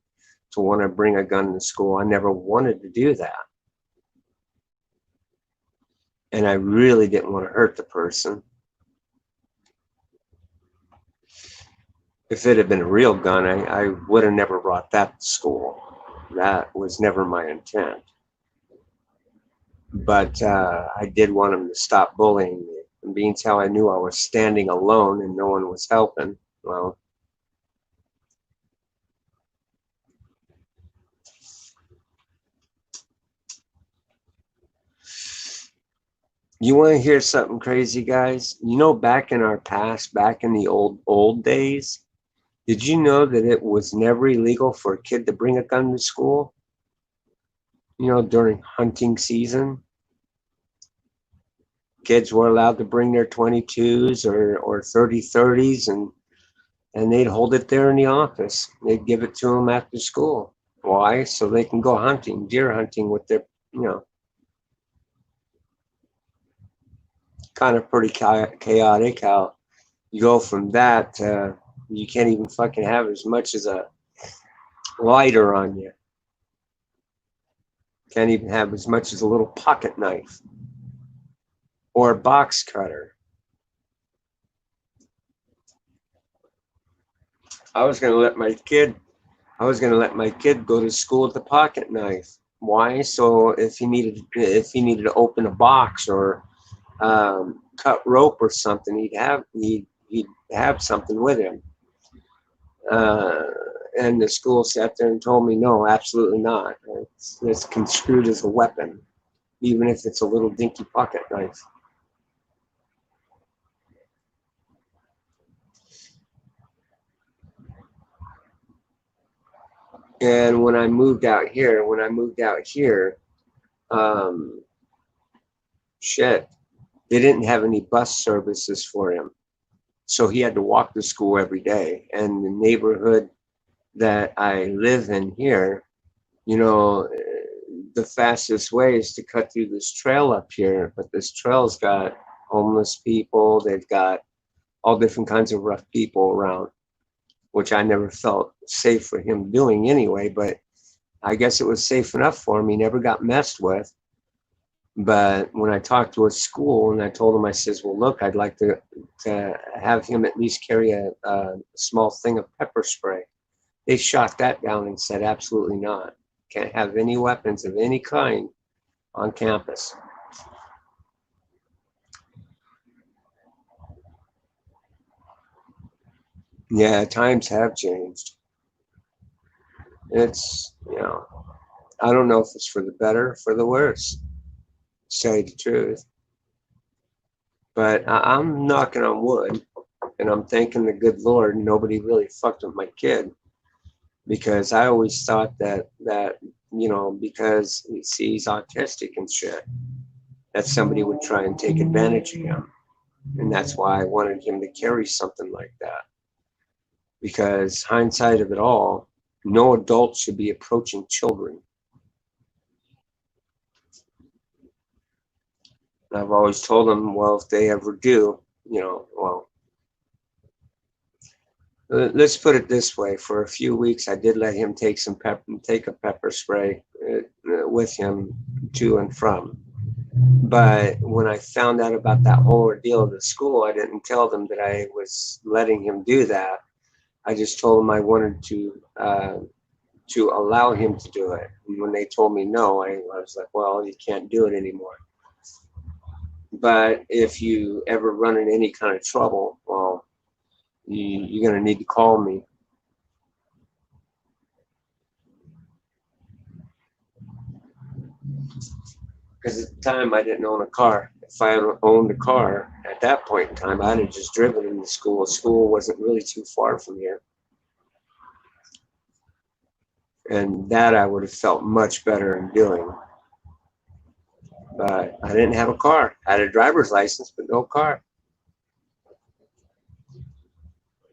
to want to bring a gun to school. I never wanted to do that. And I really didn't want to hurt the person. If it had been a real gun, I would have never brought that to school. That was never my intent. But I did want him to stop bullying me. And being how I knew I was standing alone and no one was helping, well, you want to hear something crazy, guys? You know, back in our past, back in the old days, did you know that it was never illegal for a kid to bring a gun to school? You know, during hunting season, kids were allowed to bring their 22s or 30-30s, and they'd hold it there in the office. They'd give it to them after school. Why? So they can go hunting, deer hunting with their, you know, kind of pretty chaotic how you go from that to you can't even fucking have as much as a lighter on you. Can't even have as much as a little pocket knife or a box cutter. I was gonna let my kid go to school with a pocket knife. Why? So if he needed to open a box or cut rope or something, he'd have something with him. And the school sat there and told me, no, absolutely not. It's construed as a weapon, even if it's a little dinky pocket knife. And when I moved out here, shit, they didn't have any bus services for him. So he had to walk to school every day. And the neighborhood that I live in here, you know, the fastest way is to cut through this trail up here. But this trail's got homeless people, they've got all different kinds of rough people around, which I never felt safe for him doing anyway. But I guess it was safe enough for him. He never got messed with. But when I talked to a school and I told him, I says, well, look, I'd like to have him at least carry a small thing of pepper spray. They shot that down and said, absolutely not. Can't have any weapons of any kind on campus. Yeah, times have changed. It's, you know, I don't know if it's for the better or for the worse, to tell you the truth. But I'm knocking on wood and I'm thanking the good Lord nobody really fucked with my kid. because I always thought that because see, he's autistic and shit, that somebody would try and take advantage of him, and that's why I wanted him to carry something like that. Because hindsight of it all, no adult should be approaching children. And I've always told them, well, if they ever do, well, let's put it this way: for a few weeks, I did let him take a pepper spray with him to and from. But when I found out about that whole ordeal at the school, I didn't tell them that I was letting him do that. I just told them I wanted to allow him to do it. And when they told me no, I was like, well, you can't do it anymore. But if you ever run into any kind of trouble, well, you're going to need to call me. Because at the time, I didn't own a car. If I had owned a car at that point in time, I'd have just driven him to school. School wasn't really too far from here. And that I would have felt much better in doing. But I didn't have a car. I had a driver's license, but no car.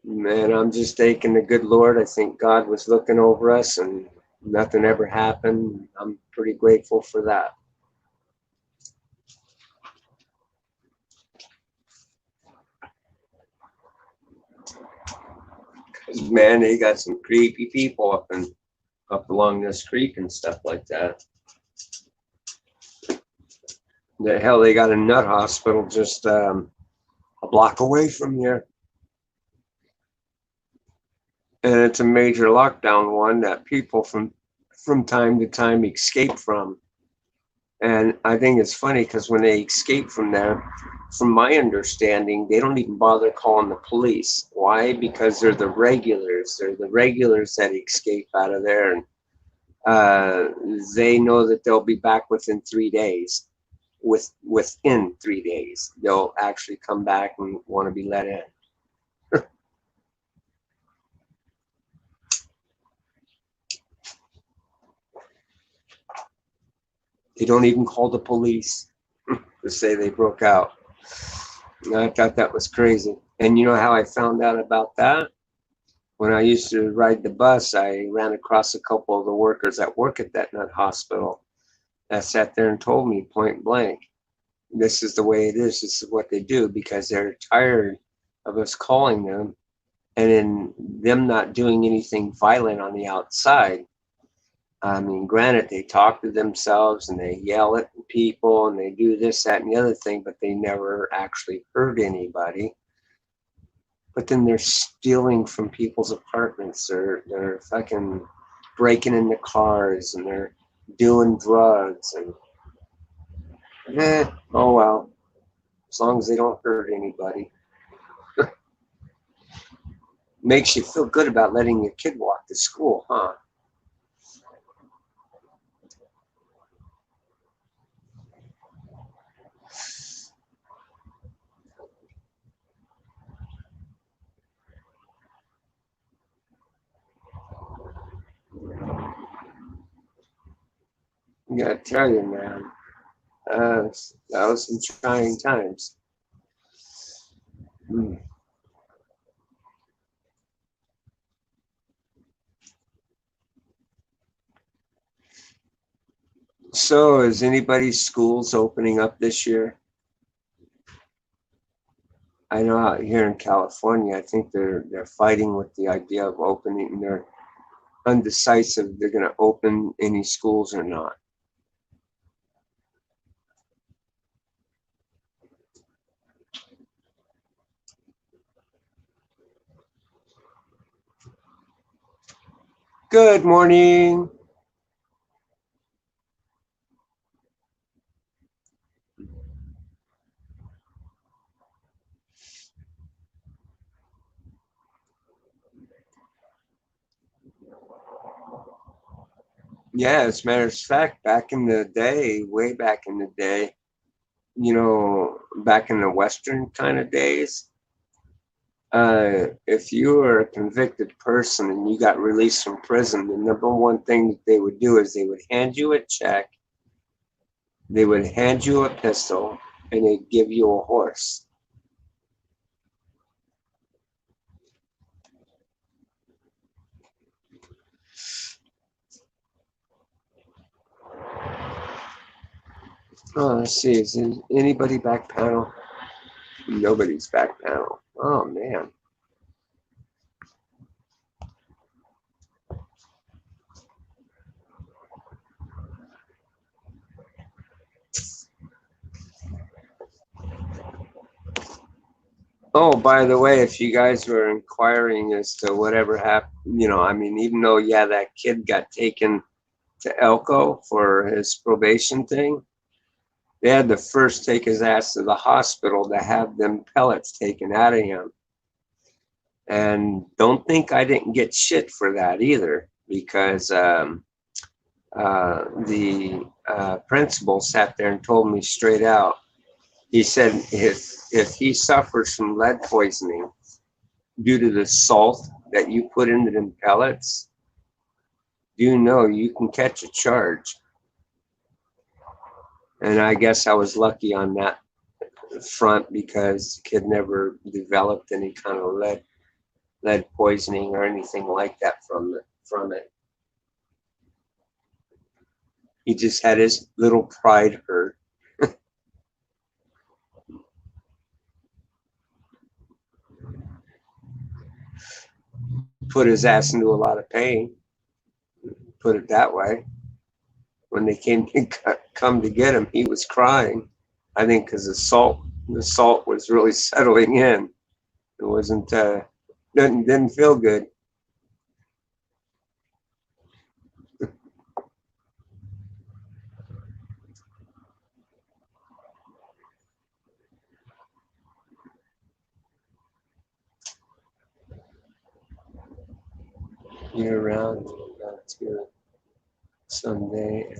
Man, I'm just thanking the good Lord. I think God was looking over us and nothing ever happened. I'm pretty grateful for that. Because, man, they got some creepy people up along this creek and stuff like that. The hell, they got a nut hospital just a block away from here. And it's a major lockdown one that people from time to time escape from. And I think it's funny because when they escape from there, from my understanding, they don't even bother calling the police. Why? Because they're the regulars. They're the regulars that escape out of there, and they know that they'll be back within 3 days. Within 3 days, they'll actually come back and want to be let in. They don't even call the police to say they broke out. I thought that was crazy. And you know how I found out about that? When I used to ride the bus, I ran across a couple of the workers that work at that nut hospital that sat there and told me point blank, this is the way it is. This is what they do because they're tired of us calling them and then them not doing anything violent on the outside. I mean, granted, they talk to themselves and they yell at people and they do this, that, and the other thing, but they never actually hurt anybody. But then they're stealing from people's apartments. They're fucking breaking into cars and they're doing drugs and oh well, as long as they don't hurt anybody. Makes you feel good about letting your kid walk to school, huh? I gotta tell you, man, that was some trying times. Mm. So, is anybody's schools opening up this year? I know out here in California, I think they're fighting with the idea of opening. They're undecisive if they're going to open any schools or not. Good morning. Yeah, as a matter of fact, back in the day, way back in the day, back in the Western kind of days, If you were a convicted person and you got released from prison, the number one thing that they would do is they would hand you a check, they would hand you a pistol, and they'd give you a horse. Oh, let's see. Is anybody back panel? Nobody's back panel. Oh, man. Oh, by the way, if you guys were inquiring as to whatever happened, I mean, even though, yeah, that kid got taken to Elko for his probation thing, they had to first take his ass to the hospital to have them pellets taken out of him. And don't think I didn't get shit for that either, because the principal sat there and told me straight out. He said if he suffers from lead poisoning due to the salt that you put into them pellets, you know you can catch a charge. And I guess I was lucky on that front because the kid never developed any kind of lead poisoning or anything like that from it. He just had his little pride hurt. Put his ass into a lot of pain. Put it that way. When they came to come to get him, he was crying. I think because the salt was really settling in. It wasn't didn't feel good. Year round to Sunday.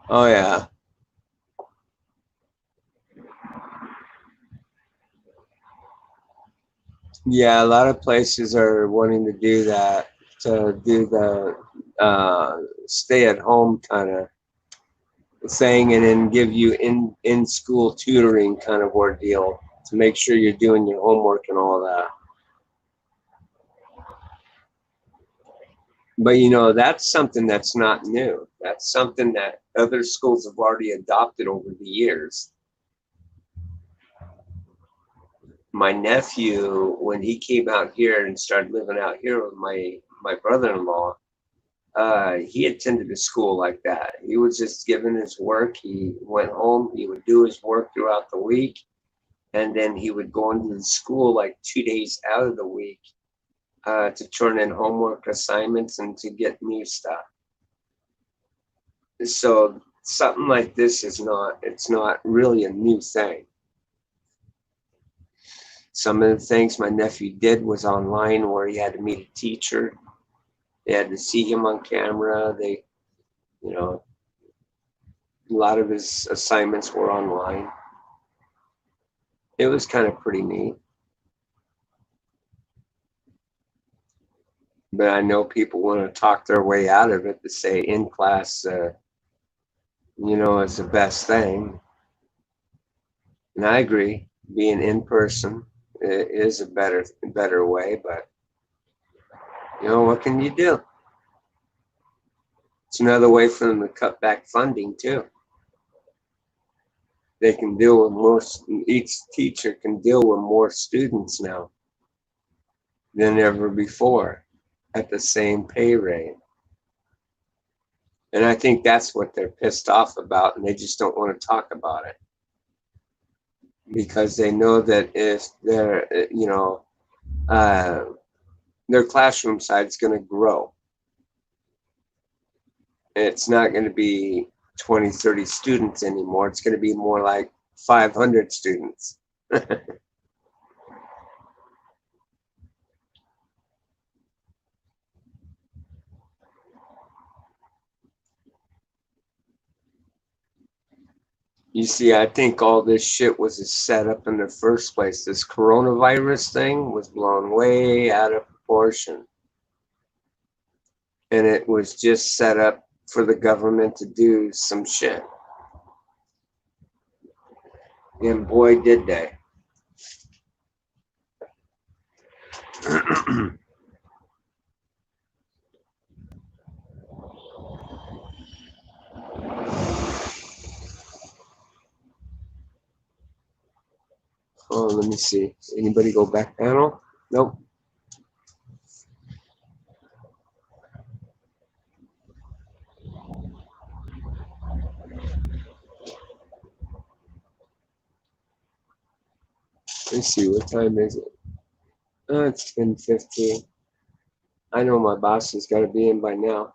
Oh yeah, yeah. A lot of places are wanting to do that, to do the stay at home kind of thing, and then give you in school tutoring kind of ordeal to make sure you're doing your homework and all that. But that's something that's not new. That's something that other schools have already adopted over the years. My nephew, when he came out here and started living out here with my brother-in-law, he attended a school like that. He was just given his work. He went home. He would do his work throughout the week, and then he would go into the school like 2 days out of the week to turn in homework assignments and to get new stuff. So something like this it's not really a new thing. Some of the things my nephew did was online, where he had to meet a teacher. They had to see him on camera. You know, a lot of his assignments were online. It was kind of pretty neat. But I know people want to talk their way out of it to say in class, is the best thing. And I agree, being in person is a better way. But what can you do? It's another way for them to cut back funding too. They can deal with more. Each teacher can deal with more students now than ever before at the same pay rate. And I think that's what they're pissed off about, and they just don't want to talk about it because they know that if uh, their classroom side is going to grow. It's not going to be 20, 30 students anymore. It's going to be more like 500 students. You see, I think all this shit was a setup in the first place. This coronavirus thing was blown way out of proportion. And it was just set up for the government to do some shit. And boy, did they. Oh, let me see. Anybody go back panel? Nope. Let's see. What time is it? Oh, it's 10:15. I know my boss has got to be in by now.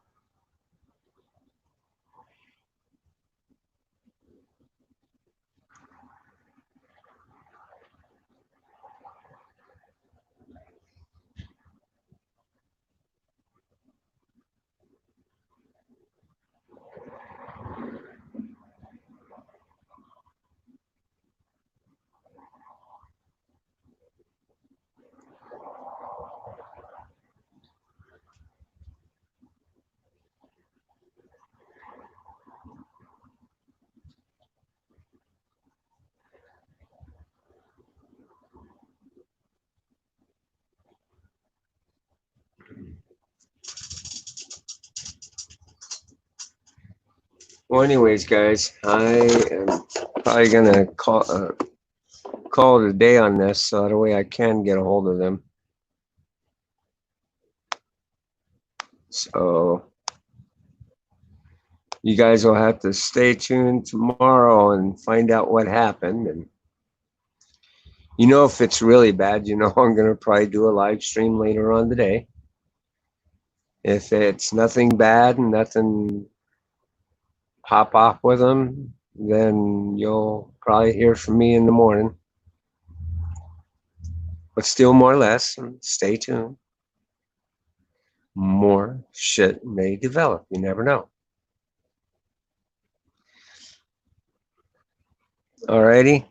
Well, anyways, guys, I am probably gonna call it a day on this, so that way I can get a hold of them. So you guys will have to stay tuned tomorrow and find out what happened. And if it's really bad, I'm gonna probably do a live stream later on today. If it's nothing bad and nothing pop off with them, then you'll probably hear from me in the morning. But still, more or less, stay tuned. More shit may develop. You never know. Alrighty.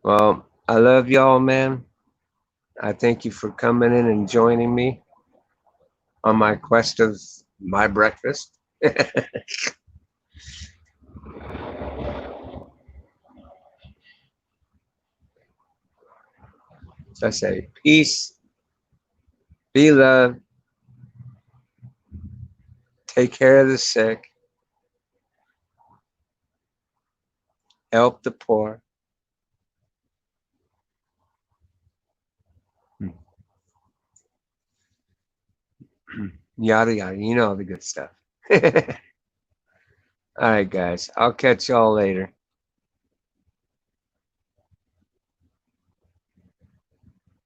Well, I love y'all, man. I thank you for coming in and joining me on my quest of my breakfast. So I say, peace, be loved, take care of the sick, help the poor. Yada, yada. You know the good stuff. All right, guys. I'll catch y'all later.